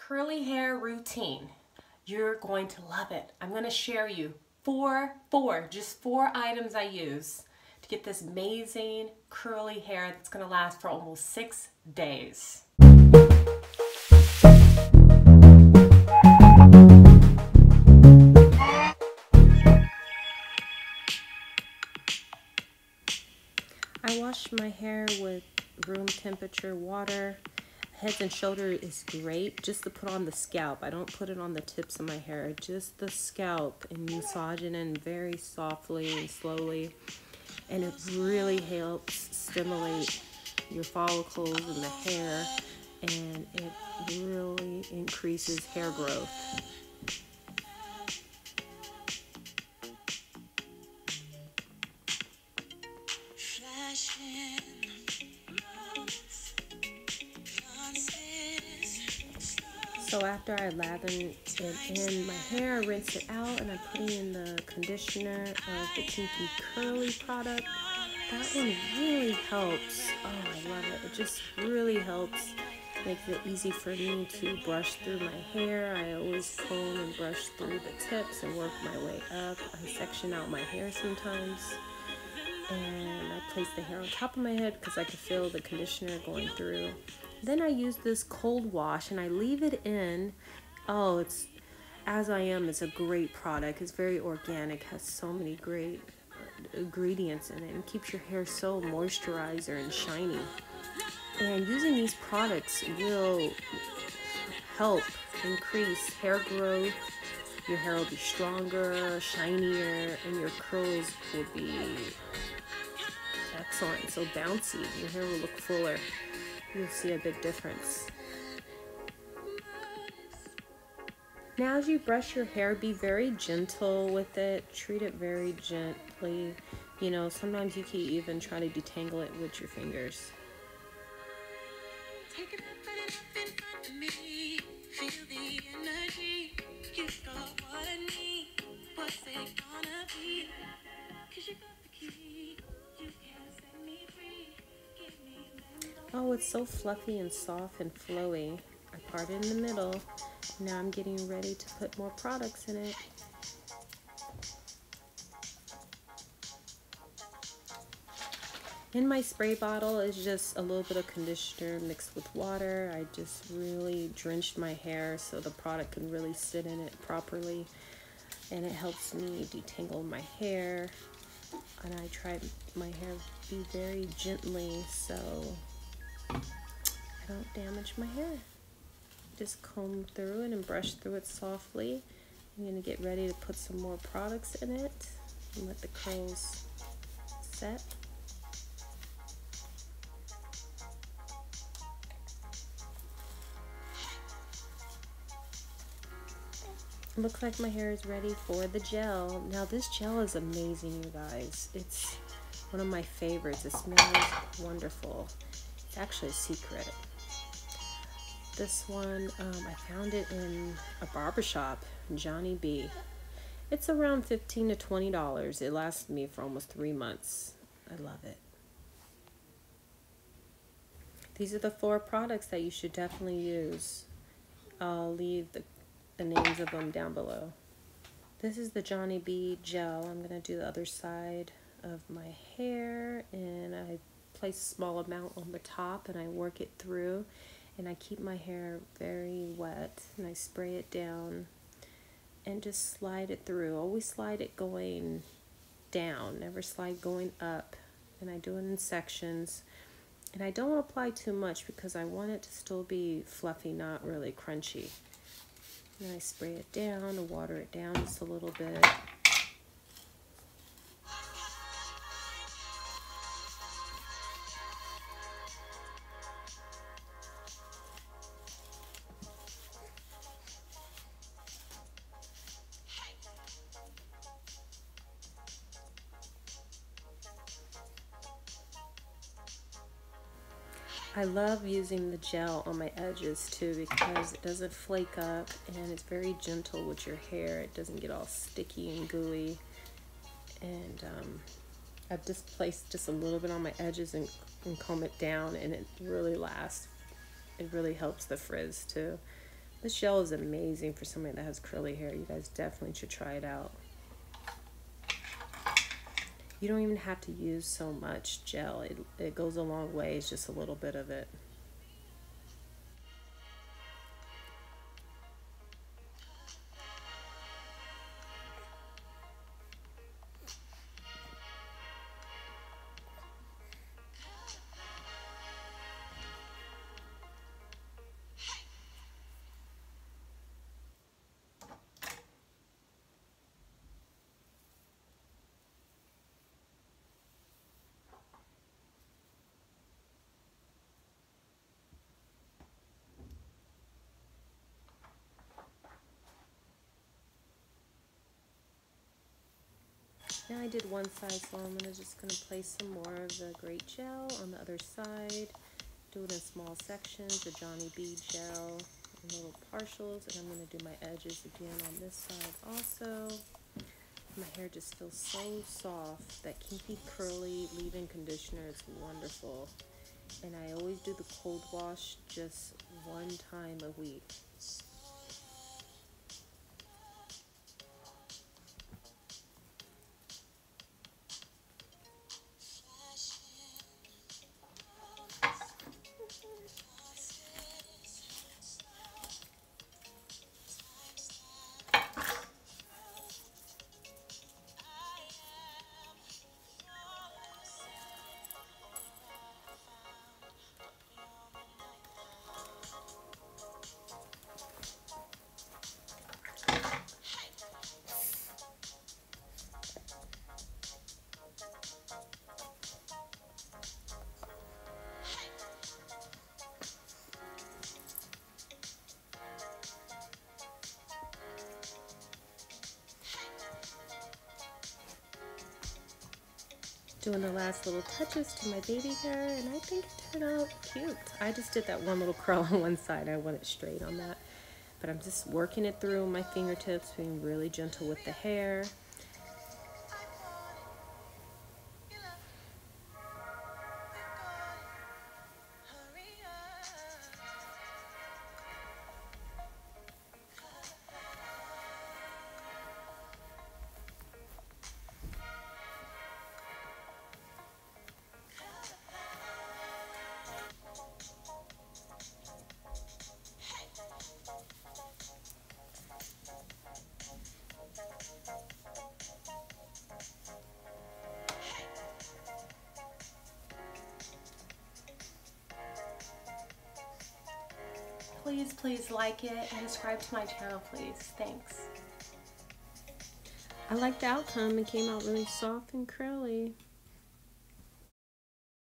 curly hair routine. You're going to love it. I'm going to share you just four items I use to get this amazing curly hair that's going to last for almost 6 days. I wash my hair with room temperature water. Head and shoulder is great just to put on the scalp. I don't put it on the tips of my hair, just the scalp, and massage it in very softly and slowly. And it really helps stimulate your follicles in the hair, and it really increases hair growth. So after I lather it in my hair, rinse it out, and I put in the conditioner of the KINKY-CURLY product. That one really helps. Oh, I love it. It just really helps. Makes it easy for me to brush through my hair. I always comb and brush through the tips and work my way up. I section out my hair sometimes. And I place the hair on top of my head because I can feel the conditioner going through. Then I use this cold wash and I leave it in. Oh, it's As I Am is a great product. It's very organic, has so many great ingredients in it, and keeps your hair so moisturized and shiny. And using these products will help increase hair growth. Your hair will be stronger, shinier, and your curls will be excellent, so bouncy. Your hair will look fuller. You'll see a big difference. Now as you brush your hair, be very gentle with it. Treat it very gently. You know, sometimes you can even try to detangle it with your fingers. Oh, it's so fluffy and soft and flowy. I part it in the middle. Now I'm getting ready to put more products in it. In my spray bottle is just a little bit of conditioner mixed with water. I just really drenched my hair so the product can really sit in it properly. And it helps me detangle my hair. And I try my hair be very gently so I don't damage my hair. Just comb through it and brush through it softly. I'm going to get ready to put some more products in it and let the curls set. It looks like my hair is ready for the gel. Now this gel is amazing, you guys. It's one of my favorites. It smells wonderful. It's actually a secret. This one, I found it in a barbershop, Johnny B. It's around $15 to $20. It lasted me for almost 3 months. I love it. These are the 4 products that you should definitely use. I'll leave the names of them down below. This is the Johnny B gel. I'm going to do the other side of my hair, and I place a small amount on the top and I work it through. And I keep my hair very wet, and I spray it down and just slide it through. Always slide it going down, never slide going up. And I do it in sections. And I don't apply too much because I want it to still be fluffy, not really crunchy. And I spray it down and water it down just a little bit. I love using the gel on my edges too because it doesn't flake up and it's very gentle with your hair. It doesn't get all sticky and gooey. And I've just placed just a little bit on my edges and comb it down, and it really lasts. It really helps the frizz too. This gel is amazing for somebody that has curly hair. You guys definitely should try it out. You don't even have to use so much gel. It goes a long way. It's just a little bit of it. Now I did one side, so I'm just gonna place some more of the great gel on the other side. Do it in small sections, the Johnny B gel in little partials, and I'm gonna do my edges again on this side also. My hair just feels so soft. That Kinky Curly leave-in conditioner is wonderful. And I always do the cold wash just one time a week. Doing the last little touches to my baby hair, and I think it turned out cute. I just did that one little curl on one side. I want it straight on that. But I'm just working it through my fingertips, being really gentle with the hair. Please like it and subscribe to my channel, please. Thanks. I like the outcome. It came out really soft and curly.